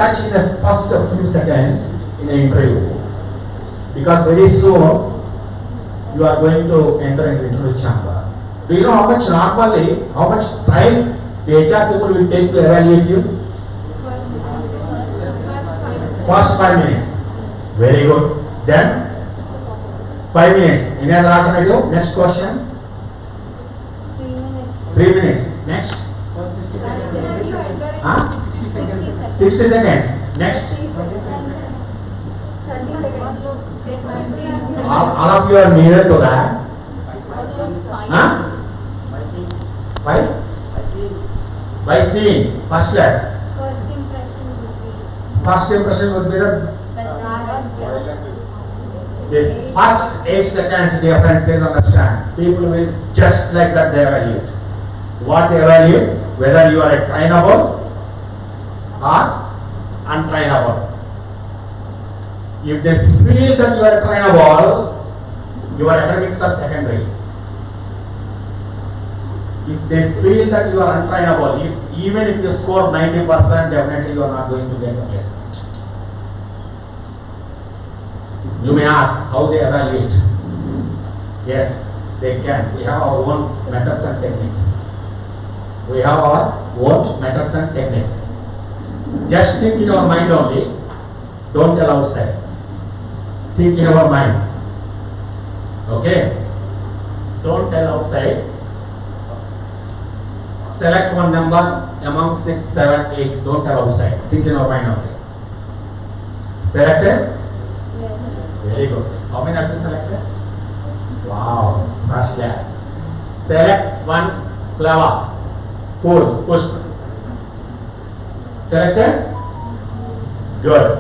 Touch in the first few seconds in the interview, because very soon you are going to enter into interview chamber. Do you know how much time the HR people will take to evaluate you? First 5 minutes. Very good. Then 5 minutes. Any other alternative? Next question. 3 minutes. Next. 60 seconds. Next. All of you are near to that. Huh? Why? By seeing. First class. First impression would be the first 8 seconds, dear friend, please understand. People will just like that they evaluate. What they evaluate? Whether you are a trainable or untrainable. If they feel that you are trainable, your academics are secondary. If they feel that you are untrainable, even if you score 90%, definitely you are not going to get the placement. You may ask how they evaluate. Yes, they can. We have our own methods and techniques. We have our own methods and techniques. Just think in your mind only. Don't tell outside. Think in your mind. Okay? Don't tell outside. Select one number among 6, 7, 8. Don't tell outside. Think in your mind only. Selected? Yes. Very good. How many have you selected? Wow. First class. Select one flower. Full. Push. Selected? Good.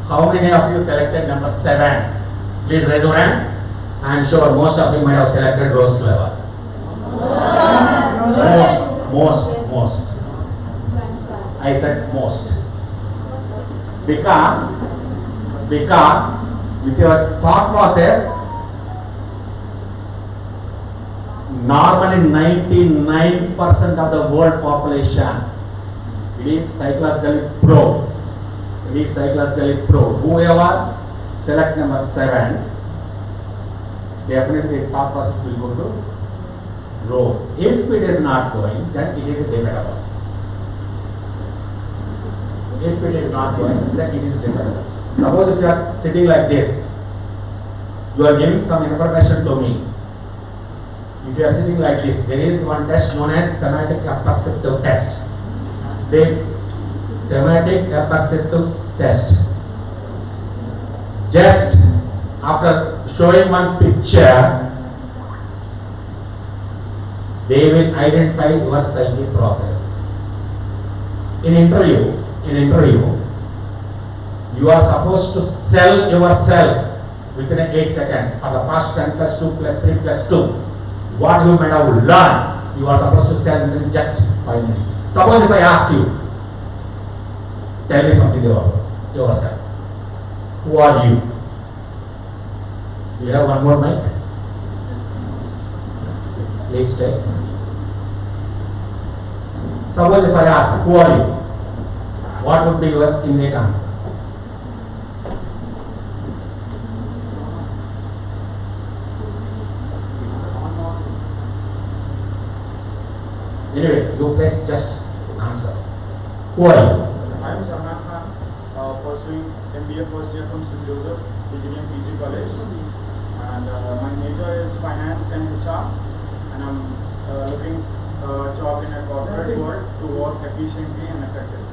How many of you selected number 7? Please raise your hand. I am sure most of you might have selected rose flower. Most. I said most. Because with your thought process, normally 99% of the world population, it is psychologically pro. Whoever select number 7, definitely the thought process will go to rose. If it is not going, then it is debatable. If it is not going, then it is debatable. Suppose if you are sitting like this, you are giving some information to me. If you are sitting like this, there is one test known as thematic apperceptive test. The thematic apperceptive test. Just after showing one picture, they will identify your psychic process. In interview, you are supposed to sell yourself within 8 seconds. For the past 10 plus 2 plus 3 plus 2, what you might have learned, you are supposed to sell within just 5 minutes. Suppose if I ask you, tell me something about yourself. Who are you? Do you have one more mic? Please take. Suppose if I ask, who are you? What would be your immediate answer? Anyway, you please just answer. Who are you? I am Salman Khan, pursuing MBA first year from St. Joseph Engineering PG College, and my major is finance and HR, and I'm looking job in a corporate world to work efficiently and effectively.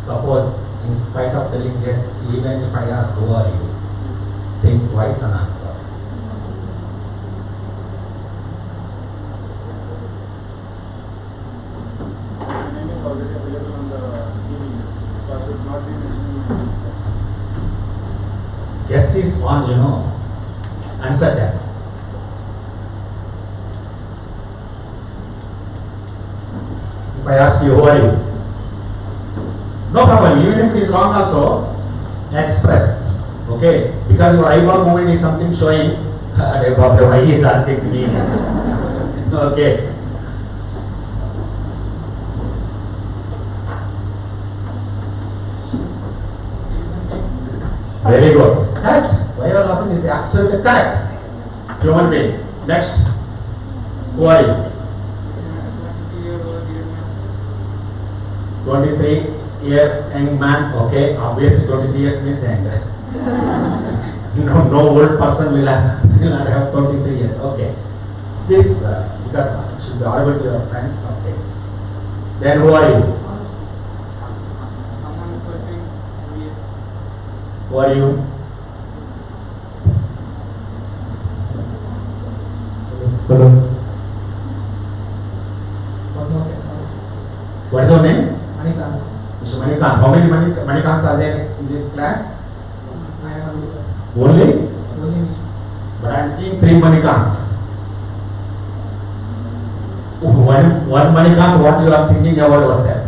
Suppose, in spite of telling yes, even if I ask who are you, think twice and answer. My name is already available on the CV, so I should not be mentioning. Guess is one, Answer that. If I ask you, who are you? No problem, even if it is wrong also, express. Okay? Because your eyeball movement is something showing, why he is asking me. Okay. Very good. Correct. Why you are laughing is absolutely correct. Human being. Next. Who are you? 23-year young man. Okay. Obviously 23 years means young. No old person will not have 23 years. Okay. This because it should be audible to your friends. Okay. Then who are you? Who are you? Hello. What is your name? Manikant. Mr. Manikant. How many Manikants are there in this class? I am Only? only But I am seeing 3 Manikants. One Manikant, what you are thinking about yourself.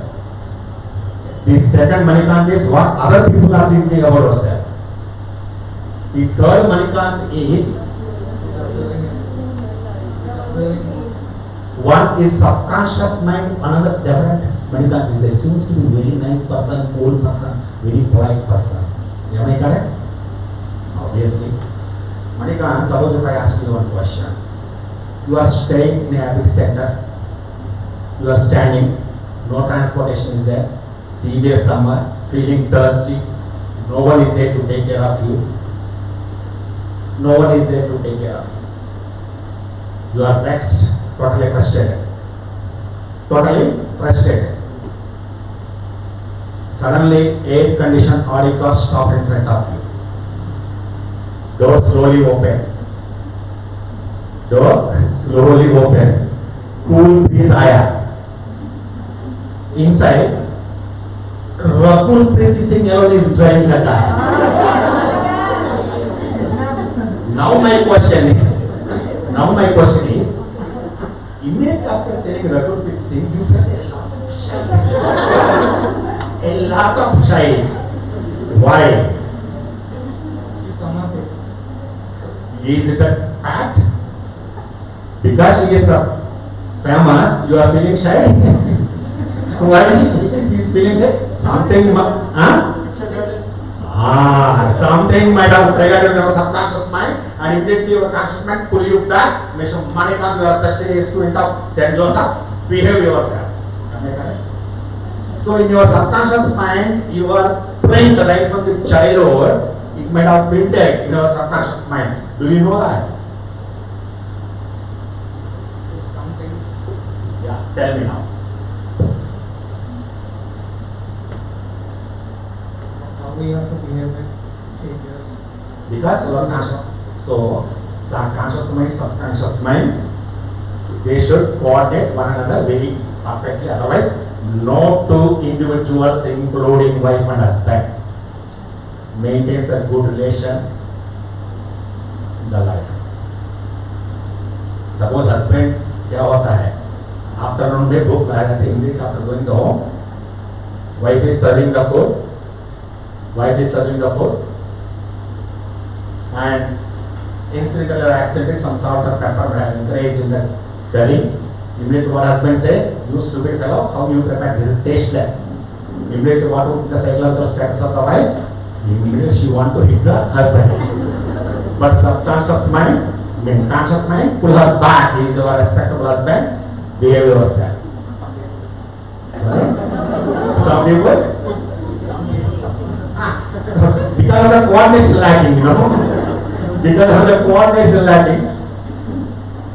The second Manikant is what other people are thinking about yourself. The third Manikant is one is subconscious mind, another different Manikant is there. Seems to be very nice person, cool person, very polite person. Am I correct? Obviously. Manikant, suppose if I ask you one question. You are staying in a habit center. You are standing. No transportation is there. Severe summer. Feeling thirsty. No one is there to take care of you. No one is there to take care of you. You are vexed. Totally frustrated. Totally frustrated. Suddenly, air conditioned Audi car stopped in front of you. Door slowly open. Door slowly open. Cool breeze आया. Inside, Rakul Preeti Singh alone is driving the car. Now my question is, immediately after telling Rakul Preeti Singh, you felt a lot of shy. Why? Is it a fact? Because she is famous, you are feeling shy? Why is he is feeling shy? Something might have triggered in your subconscious mind, and immediately your conscious mind pull you back. Mr. Manikant, your prestigious student of St. Joseph, behave yourself. Am I correct? So in your subconscious mind, your print right from the childhood, it might have printed in your subconscious mind. Do you know that? Yeah, tell me now. how we have to behave with strangers. Because your conscious, so subconscious mind, subconscious mind, they should coordinate one another very perfectly. Otherwise, no two individuals, including wife and husband, maintains a good relation in the life. Suppose husband क्या होता है? Afternoon में भूख लगा रहती है, immediately after going to home, wife is serving the food. Wife is serving the food, and incidentally or accidentally some sort of pepper raised in the curry. Immediately what husband says, you stupid fellow, how you prepare this is tasteless. Immediately what would be the psychological status of the wife? Immediately she want to hit the husband. But subconscious mind, conscious mind, pull her back. He is your respectable husband. Behave yourself. Sorry? Some people? Because of the coordination lacking, Because of the coordination lacking.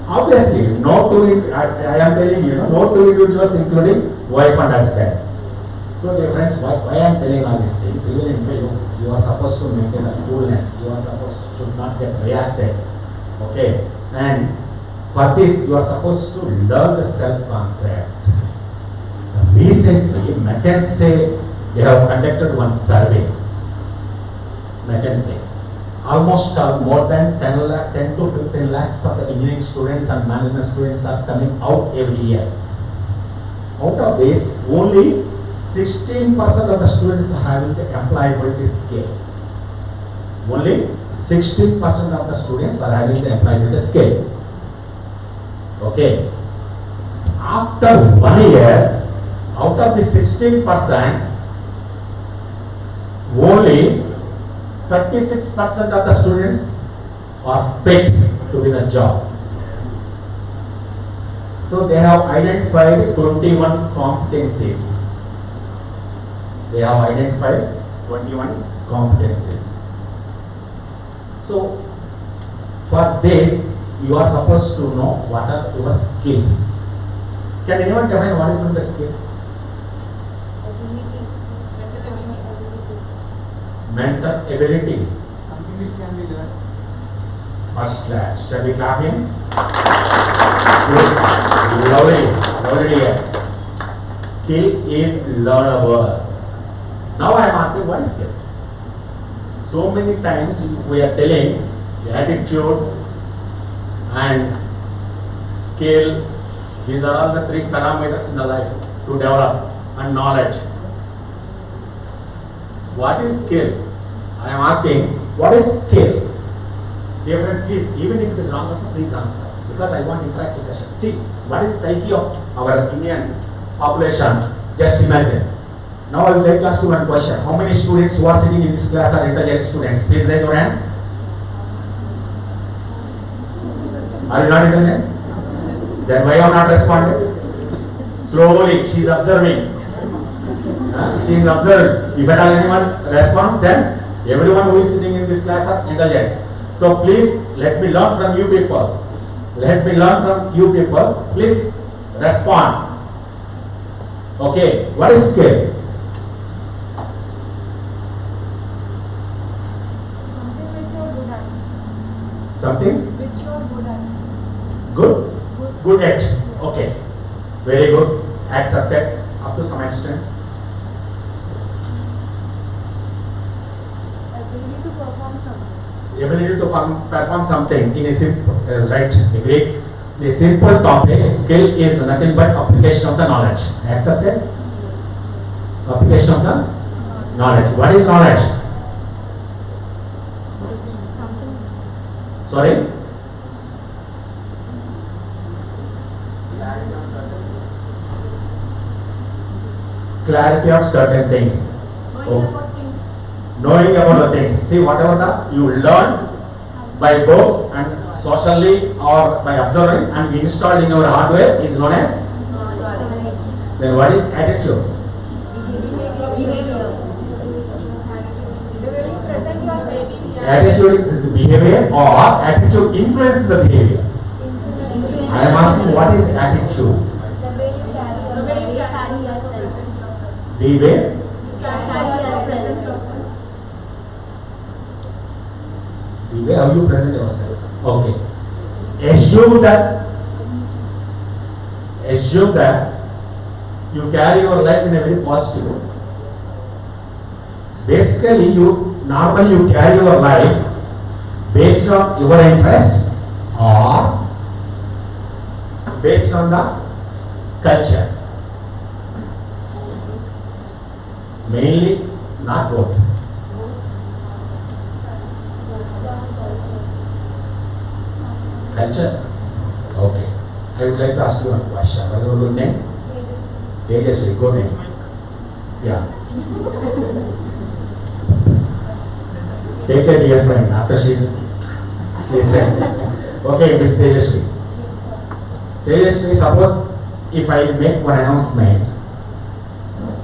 Obviously, no two, I am telling you, no two individuals including wife and husband. So dear friends, why I am telling all these things? Even in you are supposed to maintain the coolness. You are supposed to not get reacted. Okay? And for this, you are supposed to learn the self-concept. Recently, McKinsey, they have conducted one survey. McKinsey. Almost more than 10 to 15 lakhs of the engineering students and management students are coming out every year. Out of this, only 16% of the students are having the employability skill. Only 16% of the students are having the employability skill. Okay. After 1 year, out of the 16%, only 36% of the students are fit to be the job. So they have identified 21 competencies. They have identified 21 competencies. So for this, you are supposed to know what are your skills. Can anyone define what is meant by skill? Mental ability. Something which can be learned. First class. Shall we clap him? Good. Lovely. Lovely. Skill is learnable. Now I am asking, what is skill? So many times we are telling attitude and skill. These are all the three parameters in the life to develop and knowledge. What is skill? I am asking, what is skill? Different, please, even if it is wrong also, please answer. Because I want interactive session. See, what is the psyche of our Indian population? Just imagine. Now I would like to ask you one question. How many students who are sitting in this class are intelligent students? Please raise your hand. Are you not intelligent? Then why you are not responding? Slowly, she is observing. She is observed. If at all anyone responds, then everyone who is sitting in this class are intelligent. So please let me learn from you people. Let me learn from you people. Please respond. Okay, what is skill? Something Which you are good at. good? Good at. Okay, very good. Accepted up to some extent. Ability to perform something. Ability to perform something in a simple, right, agreed. The simple topic, skill is nothing but application of the knowledge. Accepted? Application of the knowledge. What is knowledge? Something. Sorry? Clarity of certain things. Knowing about things. Knowing about the things. See, whatever the you learn by books and socially or by observing and installed in your hardware is known as. Then what is attitude? Behavior. The way you present yourself. Attitude is behavior or attitude influences the behavior. I am asking, what is attitude? The way you carry yourself. The way Carry yourself. the way how you present yourself. Okay. Assume that you carry your life in a very positive way. Basically, normally you carry your life based on your interests or based on the culture. Mainly, not both. Culture. Okay. I would like to ask you one question. What is your good name? Tejasvi, good name. Yeah. Take a dear friend after she is there. Okay, Miss Tejasvi. Tejasvi, suppose if I make one announcement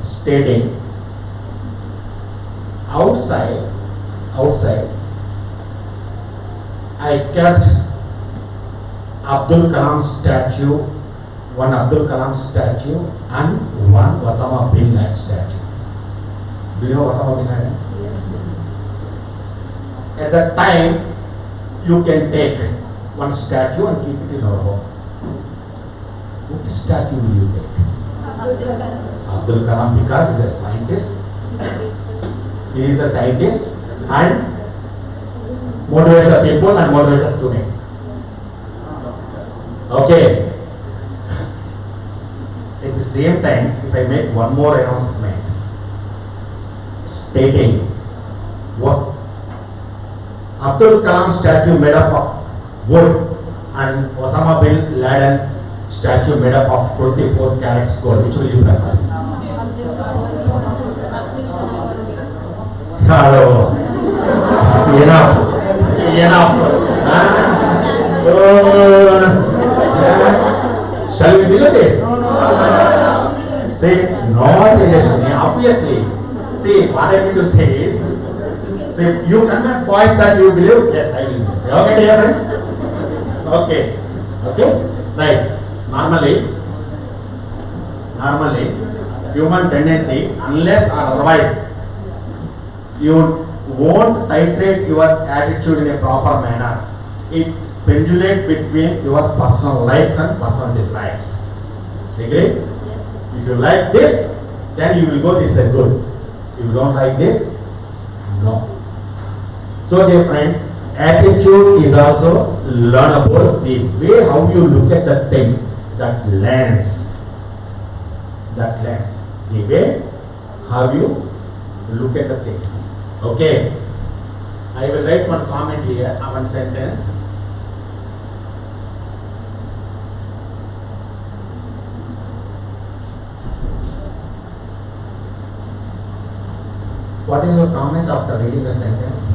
stating outside I kept Abdul Kalam statue, one Abdul Kalam statue and one Osama bin Laden statue. Do you know Osama bin Laden? At that time, you can take one statue and keep it in your home. Which statue will you take? Abdul Kalam, because he is a scientist. He is a scientist and motivates the people and motivates the students. Okay. At the same time, if I make one more announcement stating what Abdul Kalam statue made up of wood and Osama bin Laden statue made up of 24 carats gold, which will you prefer? Hello. Enough. Enough. Good. Shall we do this? See, not Yashwini, obviously. See, what I mean to say is, see, you convince boys that you believe, yes, I will. Okay, dear friends? Okay. Okay? Right. Normally, human tendency, unless or otherwise, you won't titrate your attitude in a proper manner. It pendulates between your personal likes and personal dislikes. Agree? If you like this, then you will go this is good. If you don't like this, no. So dear friends, attitude is also learnable. The way how you look at the things, that lens. The way how you look at the things. Okay. I will write one comment here, one sentence. What is your comment after reading the sentence?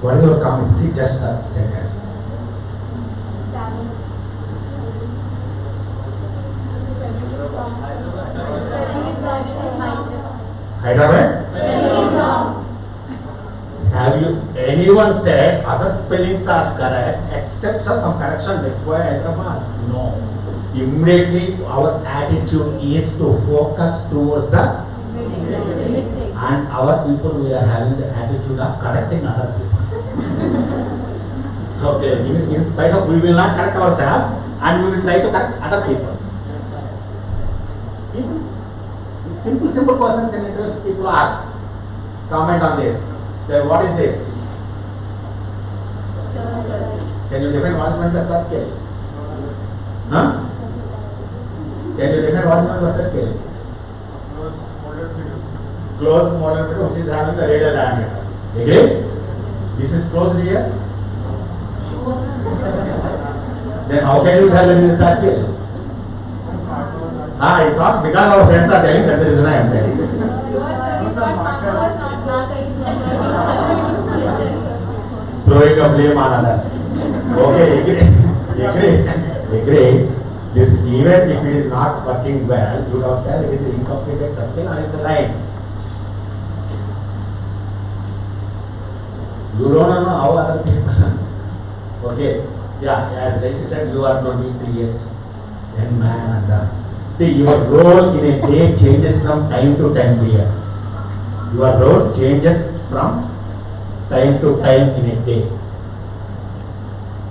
What is your comment? See just that sentence. Hyderabad? Have you anyone said other spellings are correct except some correction required Hyderabad? No. Immediately our attitude is to focus towards the and our people, we are having the attitude of correcting other people. Okay, in spite of we will not correct ourselves and we will try to correct other people. Simple questions in interviews people ask. Comment on this. Then what is this? Can you define what is meant by circle? Huh? Can you define what is meant by circle? Closed model figure which is having the radial diameter. Agree? This is closed here. Then how can you tell that it is a circle? I thought because our friends are telling that's the reason I am telling. Throwing a blame on others. Okay, agree. This even if it is not working well, you don't tell it is an incomplete circle or it is a line. You don't know how other people. Okay, yeah, as Reddy said, you are 23 years young man and see your role in a day changes from time to time dear. Your role changes from time to time in a day.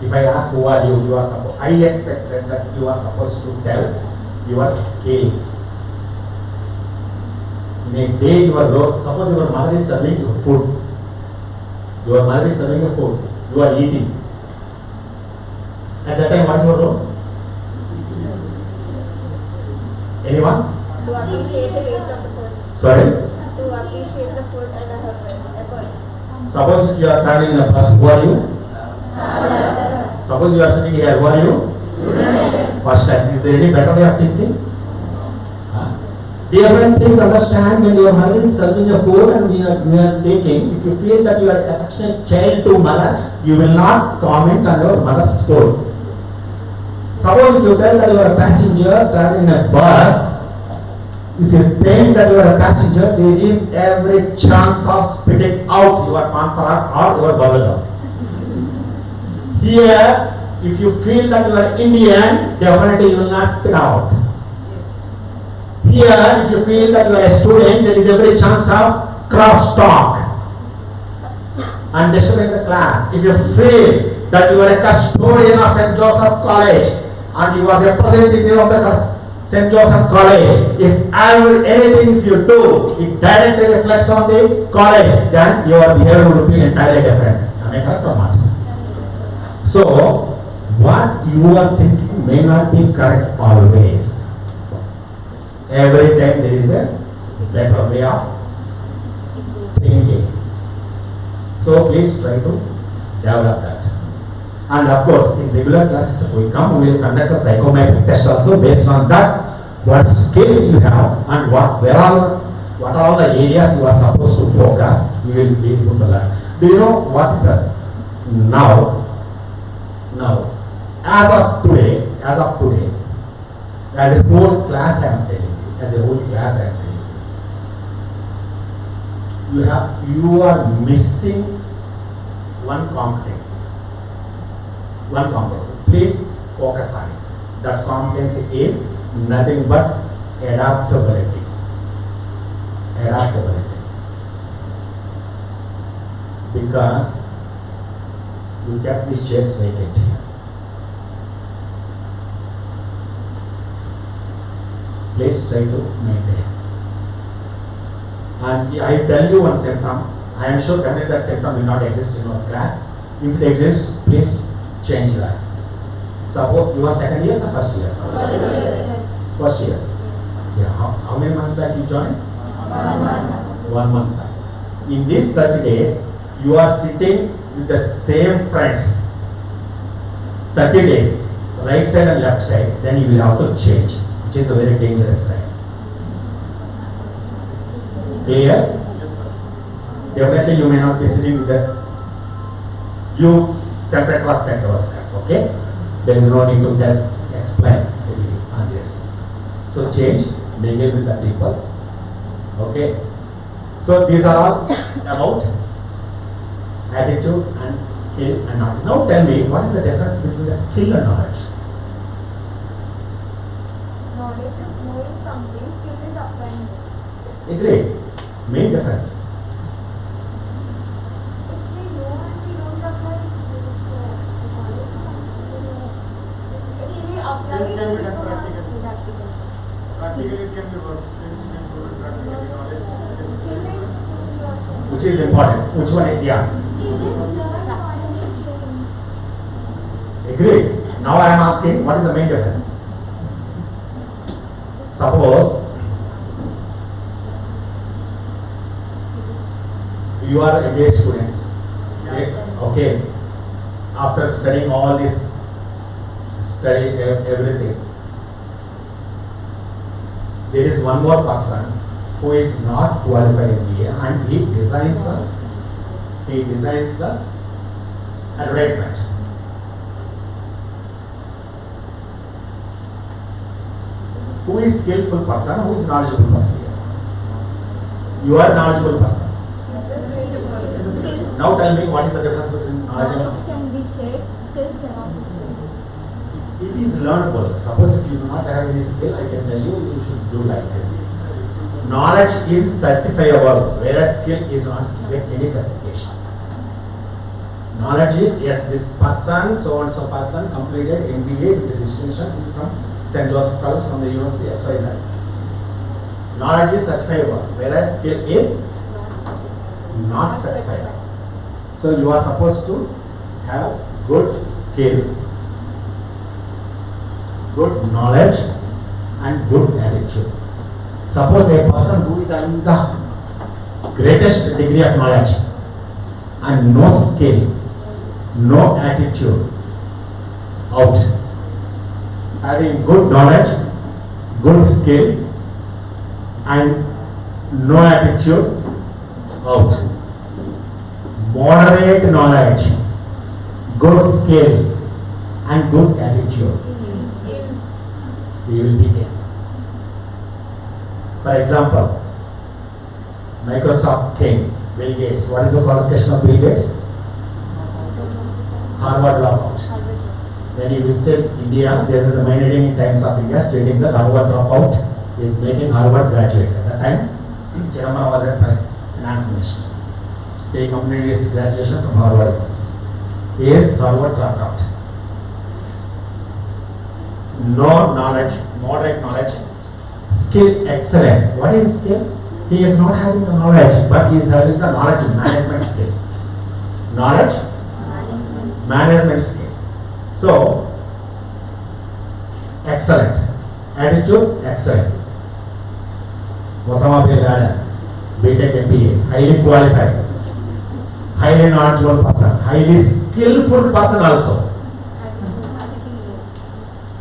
If I ask who are you, I expected that you are supposed to tell your skills. In a day your role, suppose your mother is serving you food. Your mother is serving you food. You are eating. At that time, what is your role? Anyone? To appreciate the taste of the food. Sorry? To appreciate the food and the efforts. Suppose you are traveling in a bus, who are you? Suppose you are sitting here, who are you? First class. Is there any better way of thinking? Dear friend, please understand when your mother is serving your food and we are taking, if you feel that you are an affectionate child to mother, you will not comment on your mother's food. Suppose if you tell that you are a passenger traveling in a bus, if you think that you are a passenger, there is every chance of spitting out your panparak or your bubblegum. Here, if you feel that you are Indian, definitely you will not spit out. Here, if you feel that you are a student, there is every chance of cross talk and disturbing the class. If you feel that you are a custodian of St. Joseph College and you are representative of the St. Joseph College, if anything if you do, it directly reflects on the college, then your behavior will be entirely different. Am I correct or not? So, what you are thinking may not be correct always. Every time there is a better way of thinking. So please try to develop that. And of course, in regular classes we will conduct a psychometric test also. Based on that, what skills you have, and what are all the areas you are supposed to focus, you will be able to learn. Do you know what is the now, as of today, as a whole class I am telling you, you are missing one competence. Please focus on it. That competency is nothing but adaptability. Because you kept these chairs vacant. Please try to maintain. And I tell you one symptom. I am sure that symptom will not exist in our class. If it exists, please change that. Suppose you are second years or first years? First years. Yeah. How many months back you joined? 1 month back. In these 30 days, you are sitting with the same friends. 30 days, right side and left side. Then you will have to change, which is a very dangerous side. Clear? Yes, sir. Definitely you may not be sitting with the you separate respect yourself, okay? There is no need to explain on this. So change, mingle with the people, okay? So these are all about attitude and skill and knowledge. Now tell me, what is the difference between the skill and knowledge? Knowledge is knowing something, skill is applying it. Agreed. Main difference. If we know and we don't apply it, skill we apply Skills can be it done practically. practically. Practically it can be worked. Skills can be worked practically. Knowledge Skill is is Which is important? Which one? Yeah. Agreed. Now I am asking, what is the main difference? Suppose you are engaged students. Okay. After studying all this, everything, there is one more person who is not qualified in BA and he designs the advertisement. Who is skillful person? Who is knowledgeable person here? You are knowledgeable person. Now tell me, what is the difference between knowledge and Knowledge can be shared, skills cannot be shared. it is learnable. Suppose if you do not have any skill, I can tell you, you should do like this. Knowledge is certifiable, whereas skill is not get any certification. Knowledge is, yes, this person, so and so person completed MBA with the distinction from St. Joseph College from the University XYZ. Knowledge is certifiable, whereas skill is not certifiable. So you are supposed to have good skill, good knowledge and good attitude. Suppose a person who is having the greatest degree of knowledge and no skill, no attitude, out. Having good knowledge, good skill and no attitude, out. Moderate knowledge, good skill and good attitude, you will be there. For example, Microsoft king, Bill Gates. What is the qualification of Bill Gates? Harvard dropout. When he visited India, there was a main heading in Times of India stating that Harvard dropout is making Harvard graduate. At that time, Chidambara was a finance minister. He completed his graduation from Harvard University. He is Harvard dropout. No knowledge, moderate knowledge, skill excellent. What is skill? He is not having the knowledge, but he is having the knowledge management skill. Knowledge management skill. So, excellent. Attitude, excellent. Osama bin Laden, BTech MBA, highly qualified, highly knowledgeable person, highly skillful person also.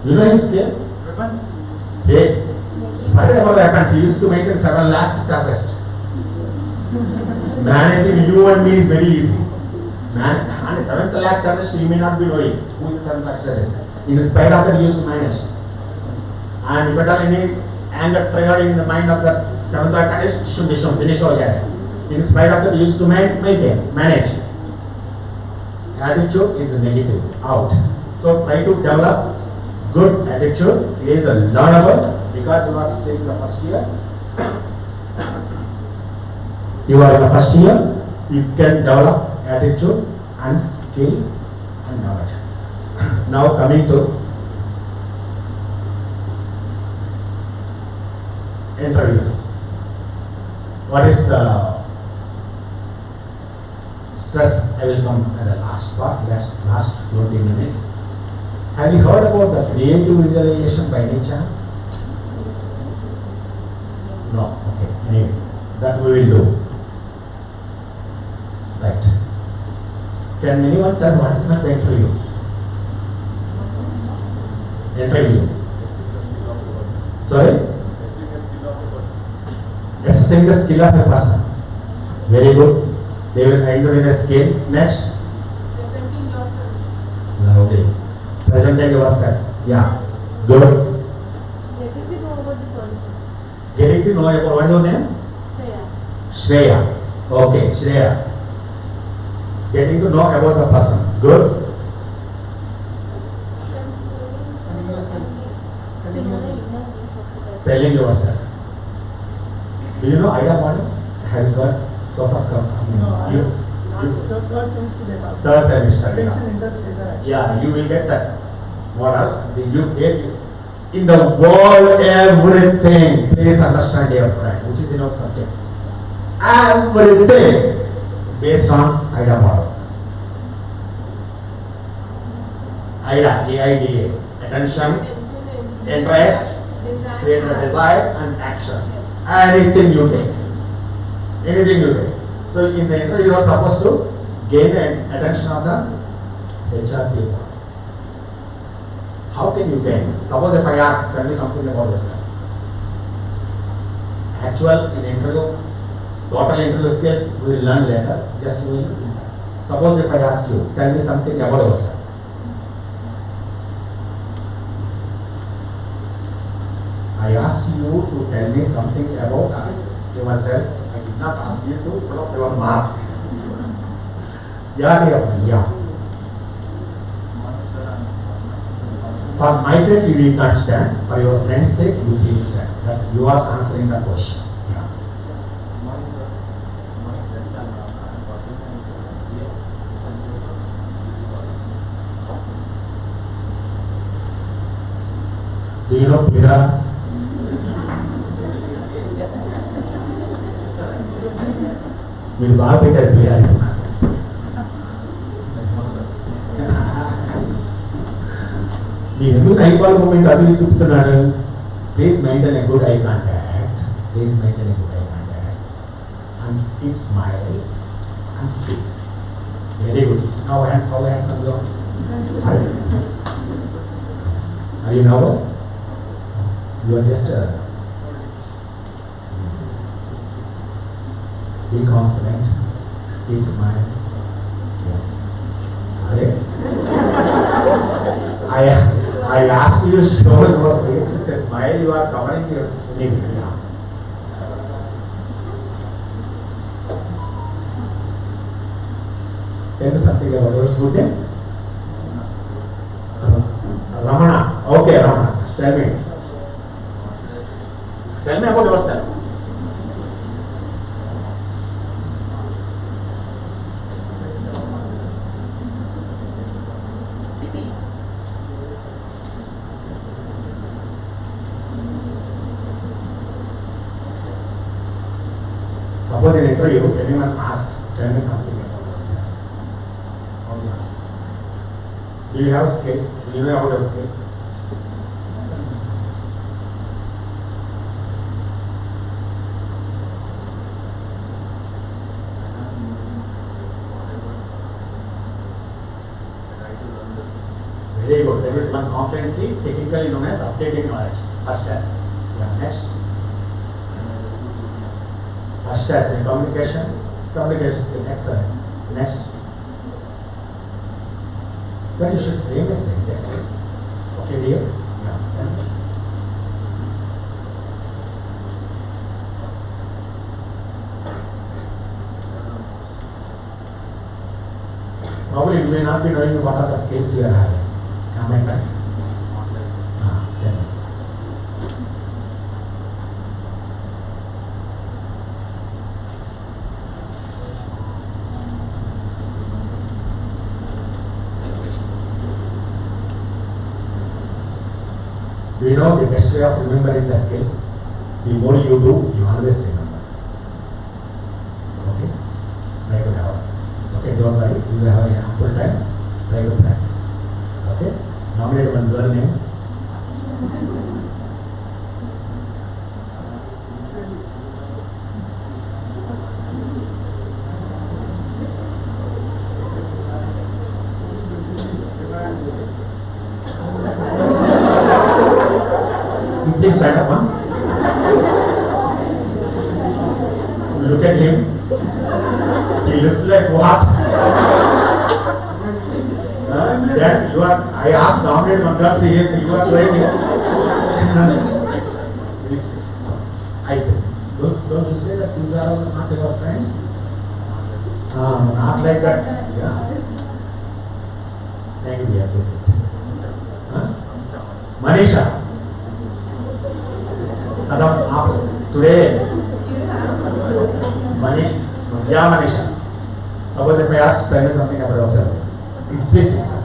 You know his skill? Weapons. His Forget about the accounts. He used to maintain 7 lakhs terrorist. Managing you and me is very easy. Man, and 7th lakh terrorist, he may not be knowing who is the 7th lakh terrorist. In spite of that, he used to manage. And if at all any anger triggered in the mind of the 7th lakh terrorist, should be shown, finish ho jayega. In spite of that, he used to maintain, manage. Attitude is negative, out. So try to develop good attitude. It is a learnable because you are still in the first year. You are in the first year. You can develop attitude and skill and knowledge. Now coming to interviews. What is stress? I will come at the last part, last 20 minutes. Have you heard about the creative visualization by any chance? No, okay, anyway, that we will do. Right. Can anyone tell what is meant by interview? Interview. Sorry? Assessing the skill of a person. Very good. They will identify the skill. Next. Presenting yourself. Lovely. Presenting yourself. Yeah. Good. Getting to know about the person. Getting to know about what is your name? Shreya. Shreya. Okay, Shreya. Getting to know about the person. Good. Selling yourself. Do you know IDA model? Have you got sort of third semester. Yeah, you will get that model. You get in the world everything. Please understand, dear friend, which is in our subject. Everything based on IDA model. IDA, AIDA, attention, interest, create the desire and action. Anything you take. Anything you take. So in the interview you are supposed to gain the attention of the HR people. How can you gain? Suppose if I ask, tell me something about yourself. Actual in interview, total interview skills we will learn later. Just we will. Suppose if I ask you, tell me something about yourself. I asked you to tell me something about yourself. I did not ask you to put up your mask. Yeah. For my sake, you will not stand. For your friend's sake, you please stand. That you are answering the question. Yeah. Do you know Plihara? మీరు బాగా పెట్టారు ప్లిహారీ. మీరు ఎందుకు eyeball movement అటు ఇటు తిప్పుతున్నారు? Please maintain a good eye contact. Please maintain a good eye contact and keep smile and speak. Very good. Now hands, how handsome you are. Are you nervous? You are just be confident, keep smiling. Yeah. I asked you to show your face with a smile. You are covering your name. Yeah. Tell me something about your student. Ramana. Okay, Ramana. Tell me. Tell me about yourself. Suppose in interview, anyone asks, tell me something about yourself. How do you ask? Do you have skills? Do you know about your skills? Very good. There is one competency, technically known as updating knowledge. First test. Yeah. Next. First as in communication skill, excellent. Next. Then you should frame a sentence. Okay, dear? Yeah. Probably you may not be knowing what are the skills you are having. Am I correct? Yeah. Do you know the best way of remembering the skills? The more you do, you always remember. Okay? Try to have. Okay, don't worry. You will have ample time. Try to practice. Okay? Nominate one girl name. You please stand up once. Look at him. He looks like what? Then you are. I asked nominate one girl. See him. You are showing him. I said, don't you say that these are not your friends? Not like that. Yeah. Thank you, dear. This it. Manisha. Today, Manish, yeah, Manisha. Suppose if I ask to tell me something about yourself, please sit, sir.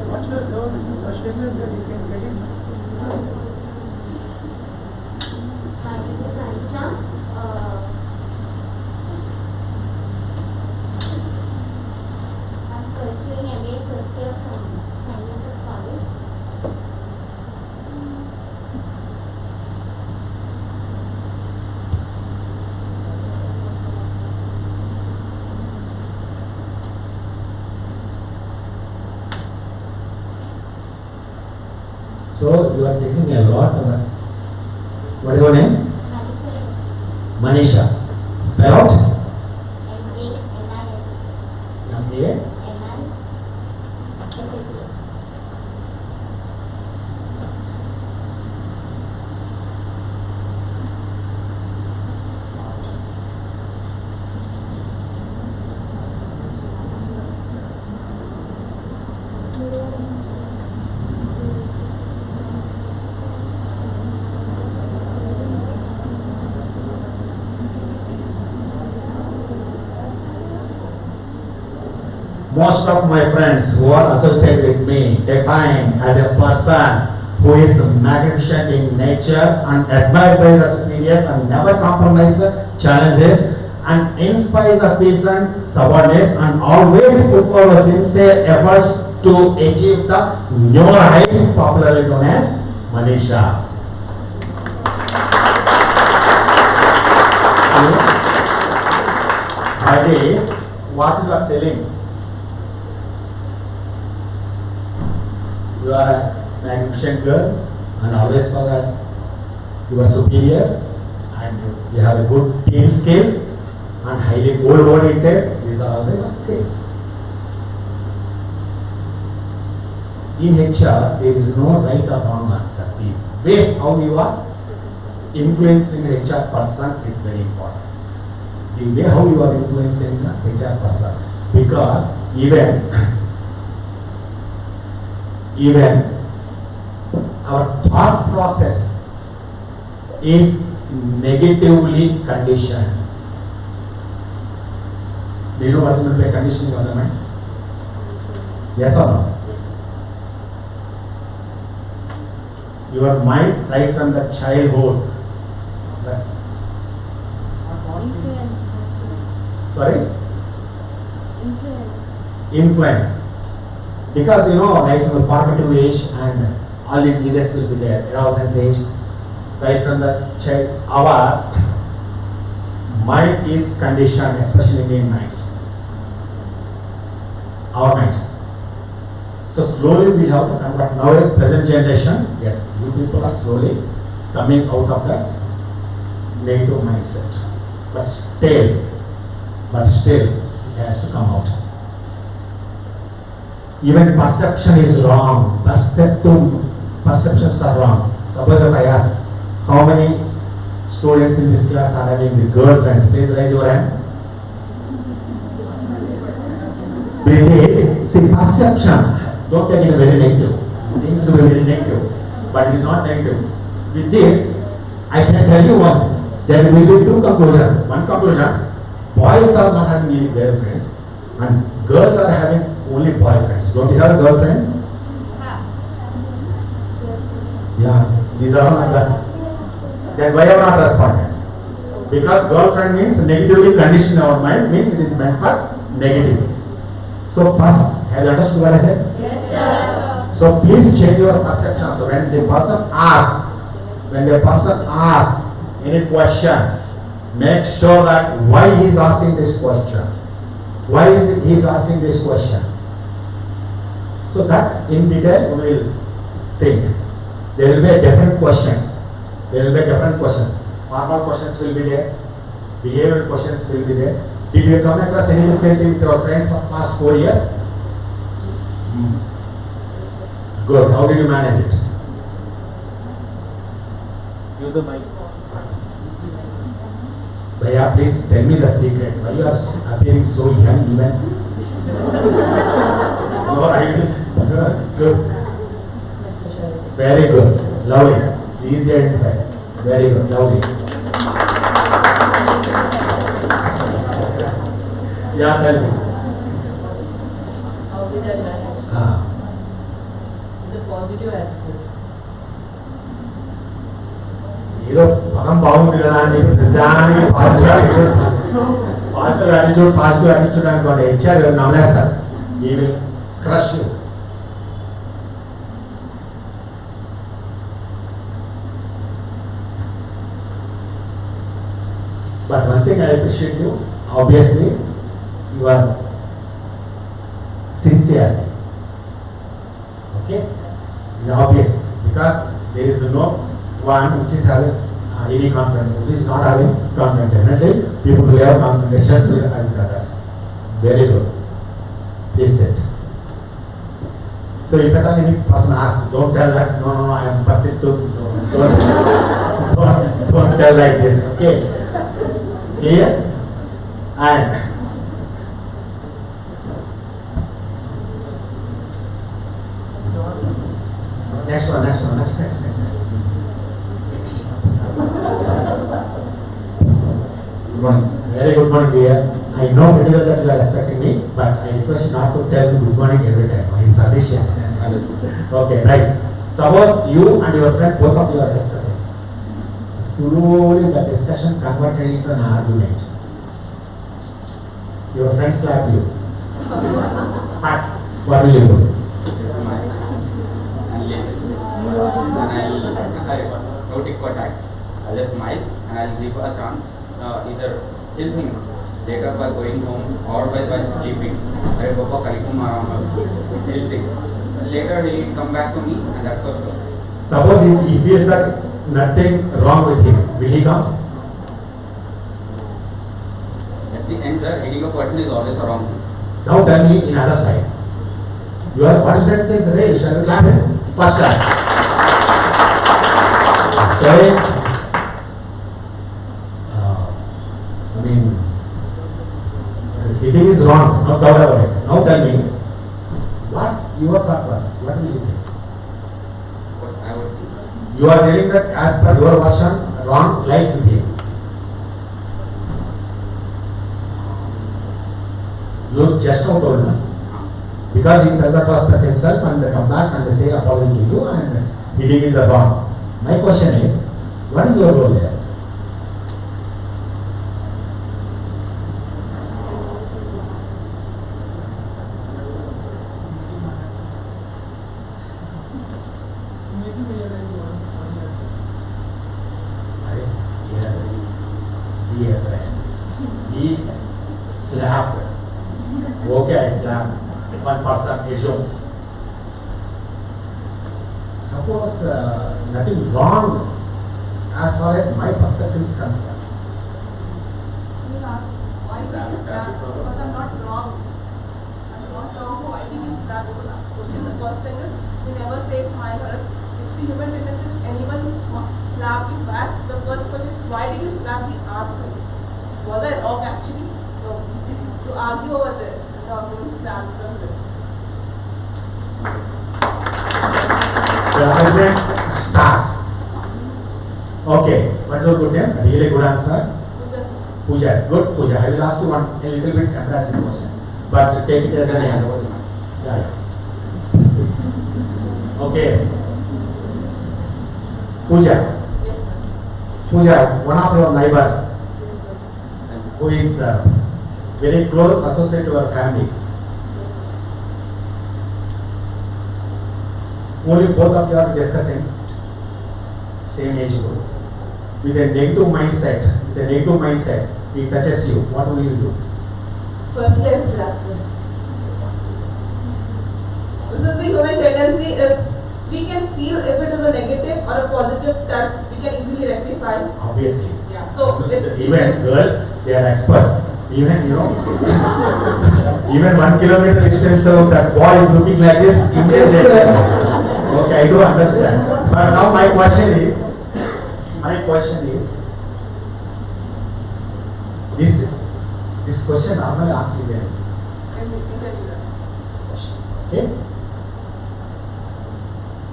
What's your statement that you can get it? My name is Aisha. I'm pursuing MA first year from St. Joseph College. So you are thinking a lot about. What is your name? Manisha. Spell out. M-A. Most of my friends who are associated with me define as a person who is magnificent in nature and admired by the superiors and never compromises challenges and inspires the peasant subordinates and always put forward sincere efforts to achieve the new heights popularly known as Manisha. By this, what you are telling? You are a magnificent girl and always for your superiors and you have a good team skills and highly goal oriented. These are all the skills. In HR, there is no right or wrong answer. The way how you are influencing the HR person is very important. The way how you are influencing the HR person, because even our thought process is negatively conditioned. Do you know what is meant by conditioning of the mind? Yes or no? Your mind right from the childhood. Sorry? Influence. Because right from the formative age and all these ages will be there, adolescence age, right from the child, our mind is conditioned, especially Indian minds. Our minds. So slowly we have to convert. Now in present generation, yes, you people are slowly coming out of that negative mindset. But still, it has to come out. Even perception is wrong. Perceptions are wrong. Suppose if I ask, how many students in this class are having the girlfriends? Please raise your hand. It is, see, perception. Don't take it very negative. It seems to be very negative, but it is not negative. With this, I can tell you one thing. There will be two conclusions. One conclusion is, boys are not having any girlfriends, and girls are having only boyfriends. Don't you have a girlfriend? Yeah, these are not the. Then why are not responded? Because girlfriend means negatively conditioned in our mind, means it is meant for negative. So, have you understood what I said? Yes, sir. So please change your perception. So when the person asks any question, make sure that why he is asking this question. Why he is asking this question? So that in detail we will think. There will be different questions. Formal questions will be there. Behavioral questions will be there. Did you come across any difficulty with your friends of past 4 years? Good. How did you manage it? Use the mic. Bhaiya, please tell me the secret. Why you are appearing so young even? No, I will. Good. Very good. Lovely. Easy and fair. Very good. Lovely. Yeah, tell me. How did I manage? The positive attitude. ఏదో పదం బాగుంది కదా అని దానికి positive attitude అనుకోండి HR నమ్మలేస్తారు ఈ will crush you. But one thing I appreciate you, obviously, you are sincere. Okay? It's obvious because there is no one which is having any confidence, which is not having confidence. Definitely, people who have confidence will have others. Very good. Please sit. So if at all any person asks, don't tell that, no, I am Patittu. Don't tell like this. Okay? Clear? And next one. Good morning. Very good morning, dear. I know very well that you are expecting me, but I request you not to tell me good morning every time. It's sufficient. Okay, right. Suppose you and your friend, both of you are discussing. Slowly the discussion converted into an argument. Your friend slap you. What will you do? No tick for tax. I'll just smile and I'll give a chance. Either he'll think later by going home or while sleeping. Right, Papa, he'll think. Later he'll come back to me and that's for sure. Suppose if he feels that nothing wrong with him, will he come? At the end, the hitting a person is always a wrong thing. Now tell me in other side. You are what you said says Ray, shall we clap him? First class. Okay. I mean, hitting is wrong, no doubt about it. Now tell me, what your thought process? What will you think? What I would think. You are telling that as per your version, wrong lies with him. You just now told me. Because he self-retrospect himself and they come back and they say apology to you and hitting is wrong. My question is, what is your role there? Dear friend, he slapped. Okay, I slapped one person, assume. suppose nothing wrong as far as my perspective is concerned. You ask, why did you slap? Because I'm not wrong. I'm not wrong. Why did you slap? Which is the first thing is, we never say smile or it's the human tendency. If anyone slap you back, the first question is, why did you slap? We ask them. Was I wrong actually? No. To argue over there, the argument stands from there. The argument starts. Okay, what's your good name? Really good answer. Pooja, good Pooja. I will ask you one a little bit embarrassing question, but take it as an answer. Yeah. Okay. Pooja. Pooja, one of your neighbors who is very close associate to your family. Only both of you are discussing same age group. With a negative mindset, he touches you. What will you do? Firstly, I slap them. This is the human tendency. If we can feel if it is a negative or a positive touch, we can easily rectify. Obviously. Yeah. So it's Even girls, they are experts. Even even 1 kilometer distance of that boy is looking like this. Okay, I do understand. But now my question is, this question normally asked you there. Questions, okay?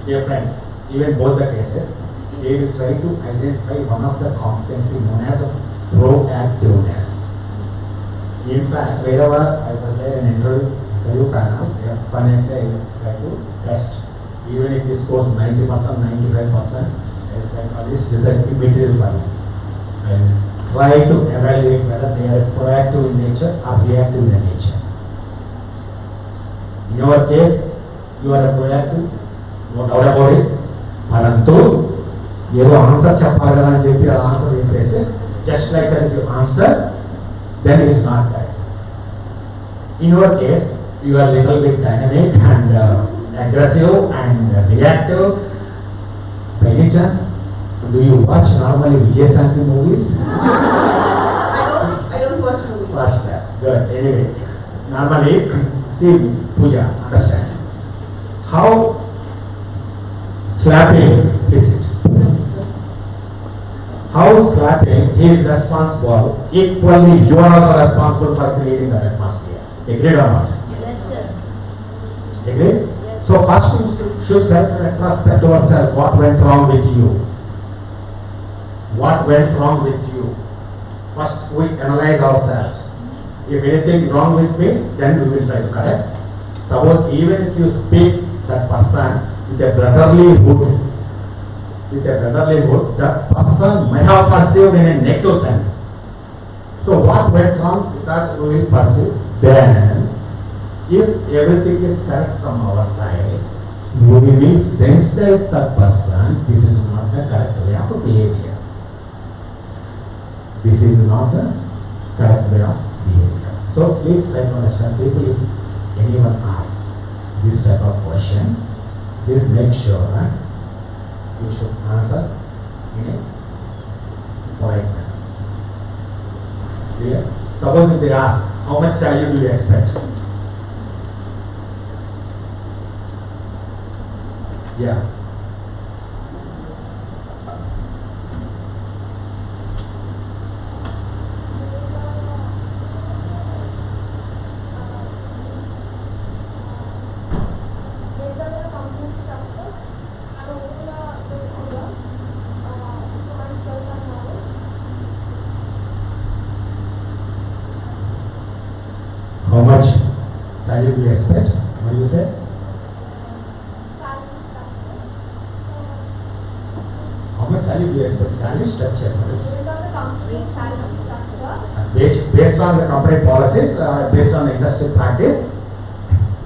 Dear friend, even both the cases, they will try to identify one of the competency known as proactiveness. In fact, wherever I was there in interview panel, they are fundamentally try to test. Even if this scores 90%, 95%, as psychologists, this is a material value. And try to evaluate whether they are proactive in nature or reactive in nature. In your case, you are a proactive, no doubt about it. Parantu, you answer chapagana JP or answer the just like that if you answer, then it is not right. In your case, you are little bit dynamic and aggressive and reactive. By any chance, do you watch normally Vijay Santi movies? I don't watch movies. First class, good. Anyway, normally, see Pooja, understand how slapping is it? How slapping is responsible, equally you are also responsible for creating that atmosphere. Agreed or not? Yes, sir. Agreed? So first you should self-retrospect yourself. What went wrong with you? What went wrong with you? First we analyze ourselves. If anything wrong with me, then we will try to correct. Suppose even if you speak that person with a brotherly hood, that person might have perceived in a negative sense. So what went wrong because we will perceive. Then, if everything is correct from our side, we will sensitize that person. This is not the correct way of behavior. This is not the correct way of behavior. So please try to understand people. If anyone asks this type of questions, please make sure that you should answer in a polite manner. Clear? Suppose if they ask, how much salary do you expect? Yeah. Based on the company structure, and over the How much salary do you expect? What do you say? salary structure. How much salary do you expect? Salary structure. What is it? Based on the company's salary structure, Based on the company policies, based on the industry practice,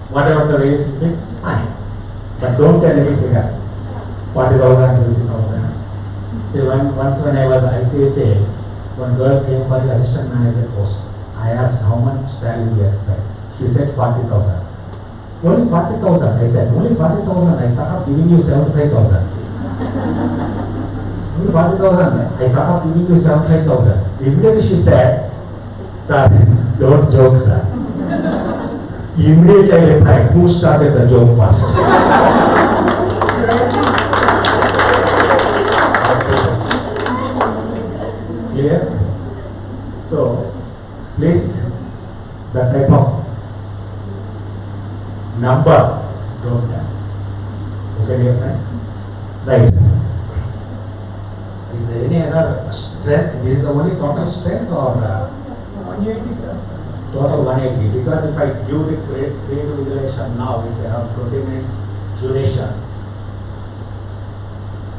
whatever the raise you fix is fine. But don't tell any figure. 40,000, 50,000. See, once when I was ICSA, one girl came for the assistant manager post. I asked how much salary do you expect. She said 40,000. Only 40,000. I said, only 40,000. I thought of giving you 75,000. Only 40,000. I thought of giving you 75,000. Immediately she said, sir, don't joke, sir. Immediately I replied, who started the joke first? Clear? So, please, that type of number, don't have. Okay, dear friend? Right. Is there any other strength? This is the only total strength or 180, sir. total 180? Because if I give the creative visualization now, it's around 20 minutes duration.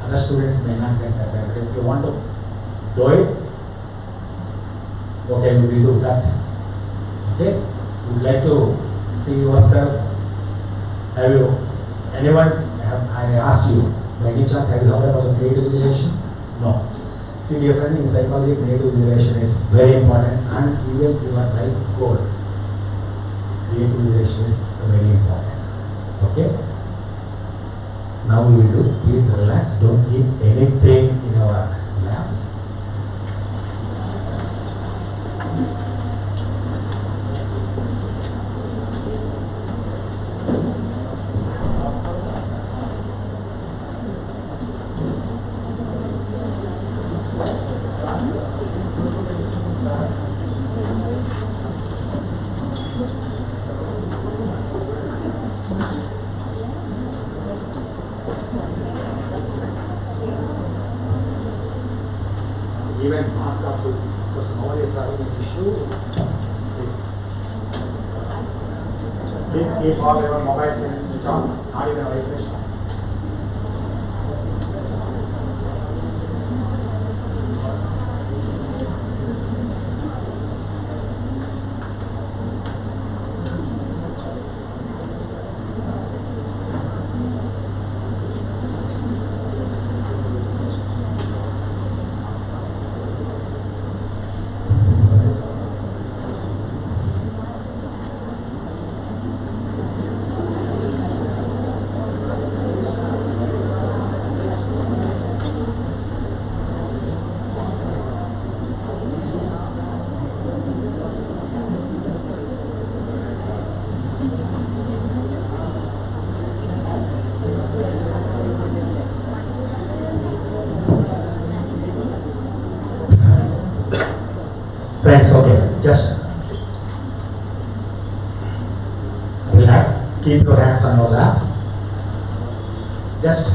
Other students may not get that. But if you want to do it, okay, we will do that. Okay? Would like to see yourself. Have you, anyone, I asked you, by any chance have you heard about the creative visualization? No. See, dear friend, in psychology, creative visualization is very important and even your life goal. Creative visualization is very important. Okay? Now we will do, please relax, don't keep anything in our laps. Even mask also, because nobody is having an issue. Please keep all your mobile phones switched on, not even a vibration. Friends, okay, just relax, keep your hands on your laps. Just,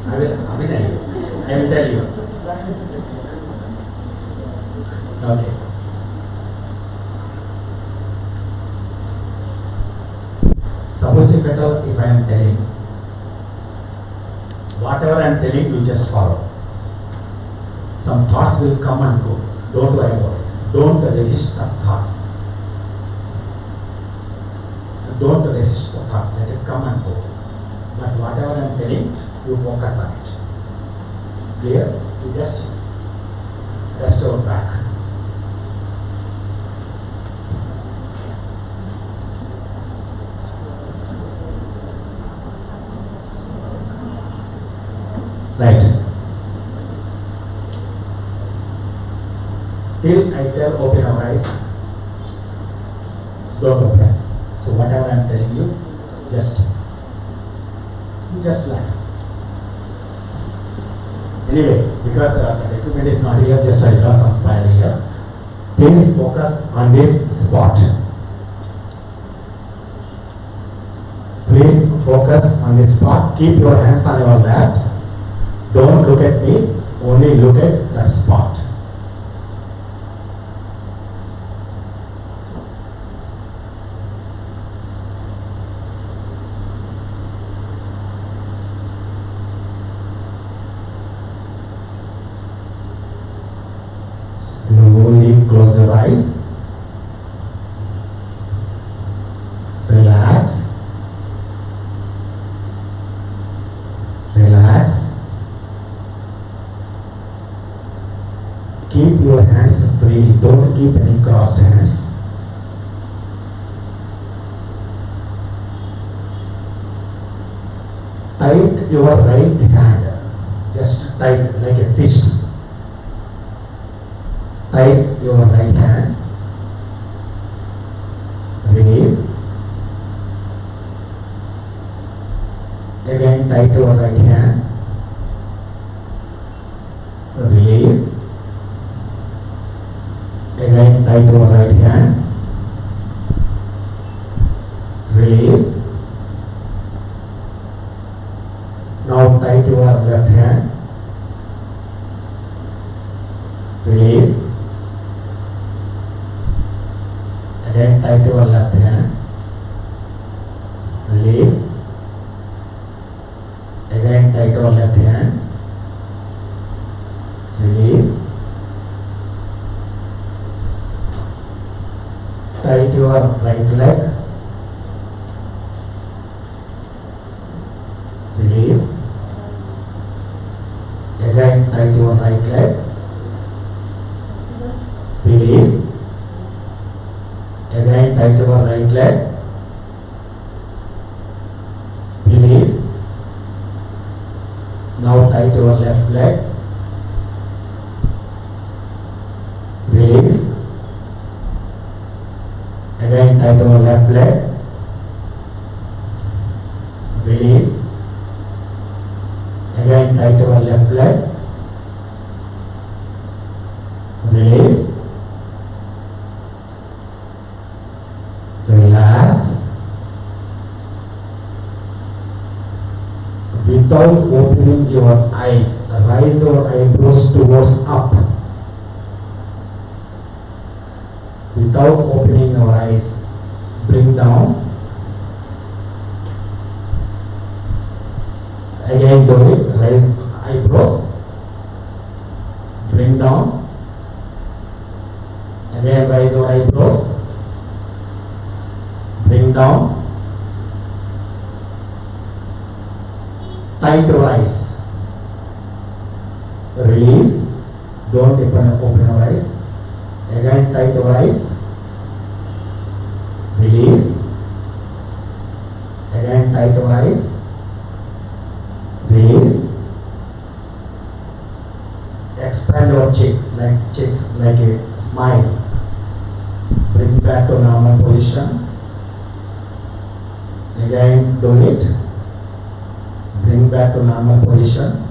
I will tell you. Okay. Suppose if I am telling, whatever I am telling, you just follow. Some thoughts will come and go. Don't worry about it. Don't resist the thought. Don't resist the thought. Let it come and go. But whatever I am telling, you focus on it. Clear? You just rest your back. Right. Till I tell open our eyes, don't open. So whatever I am telling you, just relax. Anyway, because the equipment is not here, just I draw some spiral here. Please focus on this spot. Please focus on this spot. Keep your hands on your laps. Don't look at me, only look at that spot. Slowly close your eyes. Relax. Relax. Keep your hands free. Don't keep any crossed hands. Tight your right hand. Just tight like a fist. Tight your right hand. Release. Again tight your right hand. Release. Again tight your right hand. Release. Now tight your left hand. Release. Again tight your left hand. Release. Again tight your left hand. Release. Tight your right leg. Release. Again tight your right leg. Release. Again tight your right leg. Release. Now tight your left leg. Release. Again tight your left leg. Release. Again tight your left leg. Release. Relax. Without opening your eyes, raise your eyebrows towards up. Without opening your eyes, bring down. Again do it, raise eyebrows, bring down. Again raise your eyebrows, bring down. Tight your eyes. Release. Don't open your eyes. Again tight your eyes. Release. Again tight your eyes. Release. Expand your cheeks like a smile. Bring back to normal position. Again do it. Bring back to normal position.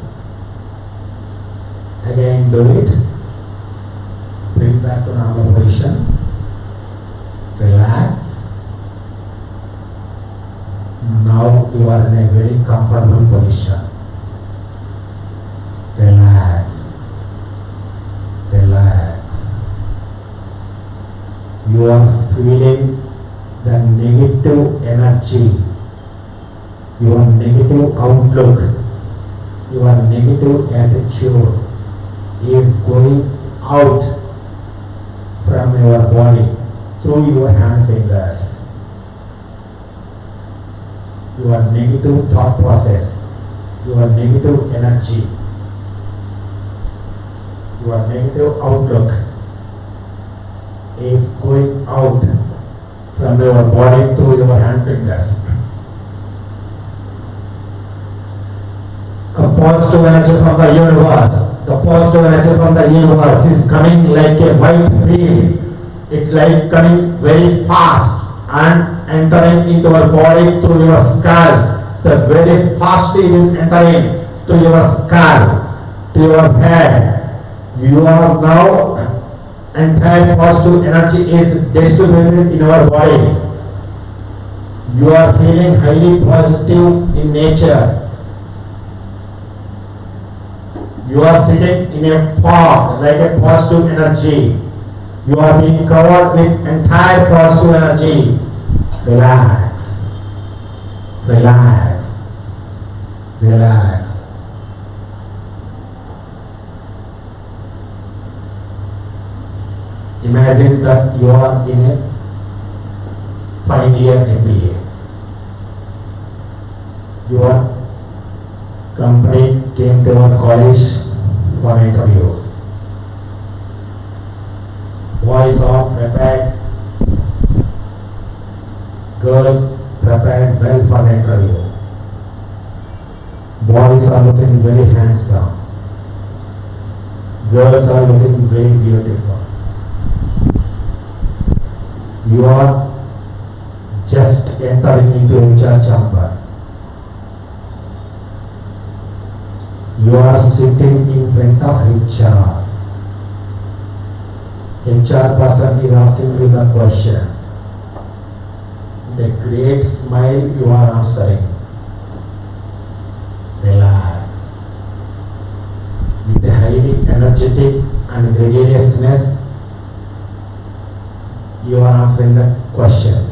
Again do it. Bring back to normal position. Relax. Now you are in a very comfortable position. Relax. Relax. You are feeling the negative energy, your negative outlook, your negative attitude is going out from your body through your hand fingers. Your negative thought process, your negative energy, your negative outlook is going out from your body through your hand fingers. A positive energy from the universe. The positive energy from the universe is coming like a white beam. It's like coming very fast and entering into your body through your skull. So very fast it is entering to your skull, to your head. You are now, entire positive energy is distributed in your body. You are feeling highly positive in nature. You are sitting in a fog like a positive energy. You are being covered with entire positive energy. Relax. Relax. Relax. Imagine that you are in a final year MBA. Your company came to our college for interviews. Boys are prepared, girls prepared well for the interview. boys are looking very handsome. Girls are looking very beautiful. You are just entering into HR chamber. You are sitting in front of HR. HR person is asking you the question. The great smile you are answering. Relax. With a highly energetic and gregariousness, you are answering the questions.